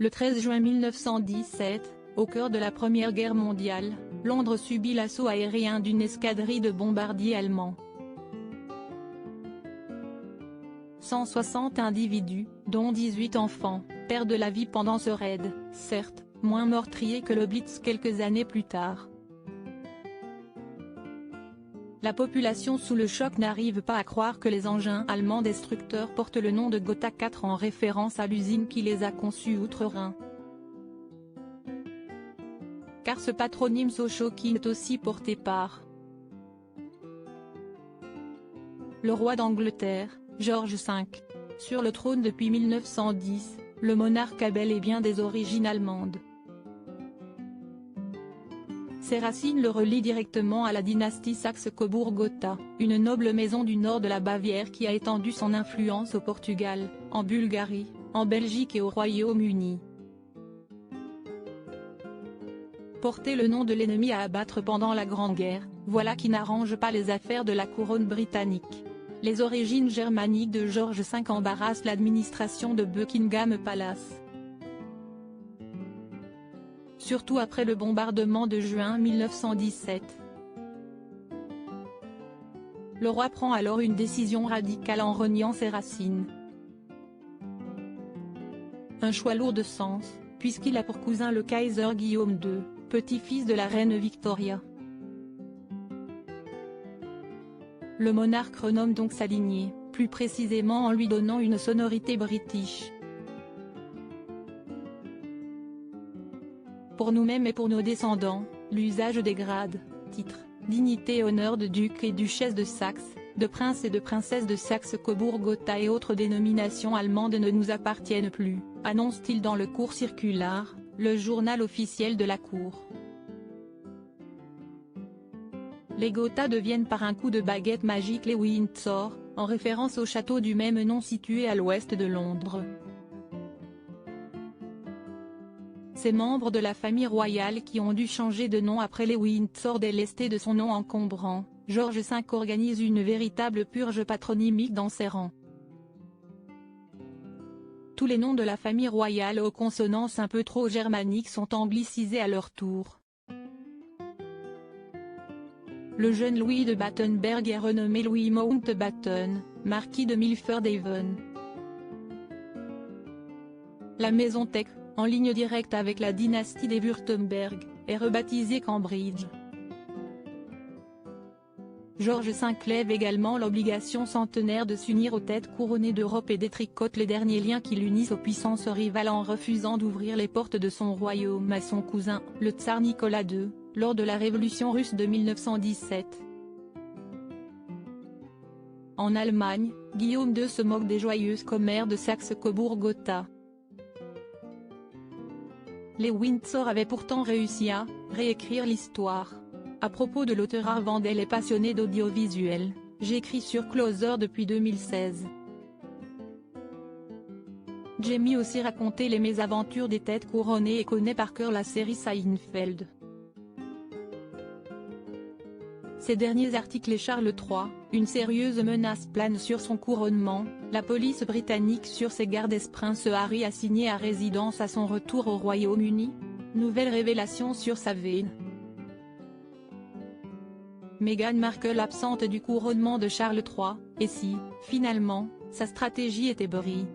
Le 13 juin 1917, au cœur de la Première Guerre mondiale, Londres subit l'assaut aérien d'une escadrille de bombardiers allemands. 160 individus, dont 18 enfants, perdent la vie pendant ce raid, certes, moins meurtrier que le Blitz quelques années plus tard. La population sous le choc n'arrive pas à croire que les engins allemands destructeurs portent le nom de Gotha 4 en référence à l'usine qui les a conçus outre-Rhin. Car ce patronyme so shocking est aussi porté par le roi d'Angleterre, George V. Sur le trône depuis 1910, le monarque a bel et bien des origines allemandes. Ses racines le relient directement à la dynastie Saxe-Cobourg-Gotha, une noble maison du nord de la Bavière qui a étendu son influence au Portugal, en Bulgarie, en Belgique et au Royaume-Uni. Porter le nom de l'ennemi à abattre pendant la Grande Guerre, voilà qui n'arrange pas les affaires de la couronne britannique. Les origines germaniques de George V embarrassent l'administration de Buckingham Palace. Surtout après le bombardement de juin 1917. Le roi prend alors une décision radicale en reniant ses racines. Un choix lourd de sens, puisqu'il a pour cousin le Kaiser Guillaume II, petit-fils de la reine Victoria. Le monarque renomme donc sa lignée, plus précisément en lui donnant une sonorité british. Pour nous-mêmes et pour nos descendants, l'usage des grades, titres, dignités et honneurs de duc et duchesse de Saxe, de prince et de princesse de Saxe-Cobourg-Gotha et autres dénominations allemandes ne nous appartiennent plus, annonce-t-il dans le Court Circular, le journal officiel de la cour. Les Gotha deviennent par un coup de baguette magique les Windsor, en référence au château du même nom situé à l'ouest de Londres. Ces membres de la famille royale qui ont dû changer de nom après les Windsor délestés de son nom encombrant, George V organise une véritable purge patronymique dans ses rangs. Tous les noms de la famille royale aux consonances un peu trop germaniques sont anglicisés à leur tour. Le jeune Louis de Battenberg est renommé Louis Mountbatten, marquis de Milford-Haven. La maison Tech, en ligne directe avec la dynastie des Wurtemberg, est rebaptisée Cambridge. George V lève également l'obligation centenaire de s'unir aux têtes couronnées d'Europe et détricote les derniers liens qui l'unissent aux puissances rivales en refusant d'ouvrir les portes de son royaume à son cousin, le tsar Nicolas II, lors de la révolution russe de 1917. En Allemagne, Guillaume II se moque des joyeuses commères de Saxe-Cobourg-Gotha. Les Windsor avaient pourtant réussi à réécrire l'histoire. À propos de l'auteur Arvandel et passionné d'audiovisuel, j'écris sur Closer depuis 2016. Jamie aussi raconté les mésaventures des têtes couronnées et connaît par cœur la série Seinfeld. Ces derniers articles et Charles III, une sérieuse menace plane sur son couronnement, la police britannique sur ses gardes Prince Harry assigné à résidence à son retour au Royaume-Uni. Nouvelle révélation sur sa veine. Meghan Markle absente du couronnement de Charles III, et si, finalement, sa stratégie était brie.